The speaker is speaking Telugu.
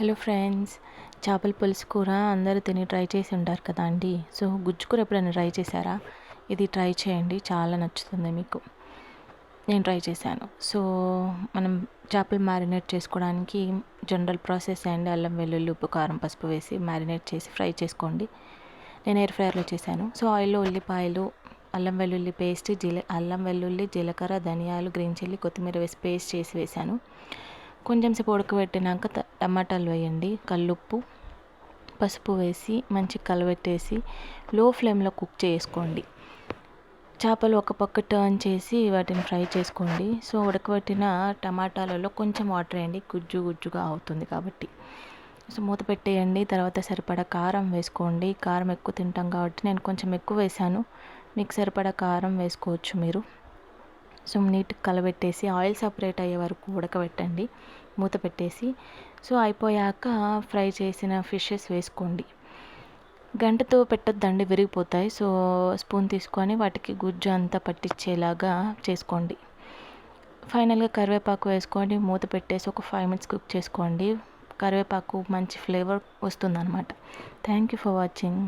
హలో ఫ్రెండ్స్, చేపల పులుసు కూర అందరూ తిని ట్రై చేసి ఉంటారు కదా అండి. సో గుజ్జు కూర ఎప్పుడైనా ట్రై చేశారా? ఇది ట్రై చేయండి, చాలా నచ్చుతుంది మీకు. నేను ట్రై చేశాను. సో మనం చేపలు మ్యారినేట్ చేసుకోవడానికి జనరల్ ప్రాసెస్ అండి. అల్లం వెల్లుల్లి ఉప్పు కారం పసుపు వేసి మ్యారినేట్ చేసి ఫ్రై చేసుకోండి. నేను ఎయిర్ ఫ్రైయర్లో చేశాను. సో ఆయిల్లో ఉల్లిపాయలు, అల్లం వెల్లుల్లి పేస్ట్, అల్లం వెల్లుల్లి జీలకర్ర ధనియాలు గ్రీన్ చిల్లీ కొత్తిమీర వేసి పేస్ట్ చేసి వేశాను. కొంచెం సేపు ఉడకబెట్టినాక టమాటాలు వేయండి, కల్లుప్పు పసుపు వేసి మంచి కలబెట్టేసి లో ఫ్లేమ్లో కుక్ చేసుకోండి. చేపలు ఒక పక్క టర్న్ చేసి వాటిని ఫ్రై చేసుకోండి. సో ఉడకబెట్టిన టమాటాలలో కొంచెం వాటర్ వేయండి, గుజ్జుగా అవుతుంది కాబట్టి. సో మూత పెట్టేయండి. తర్వాత సరిపడా కారం వేసుకోండి. కారం ఎక్కువ తింటాం కాబట్టి నేను కొంచెం ఎక్కువ వేసాను. మీకు సరిపడా కారం వేసుకోవచ్చు మీరు. సో నీట్గా కలబెట్టేసి ఆయిల్ సపరేట్ అయ్యే వరకు ఉడకబెట్టండి మూత పెట్టేసి. సో అయిపోయాక ఫ్రై చేసిన ఫిషెస్ వేసుకోండి. గంటతో పెట్టొద్దండి, విరిగిపోతాయి. సో స్పూన్ తీసుకొని వాటికి గుజ్జు అంతా పట్టించేలాగా చేసుకోండి. ఫైనల్గా కరివేపాకు వేసుకొని మూత పెట్టేసి ఒక 5 minutes కుక్ చేసుకోండి. కరివేపాకు మంచి ఫ్లేవర్ వస్తుందన్నమాట. Thank you for watching.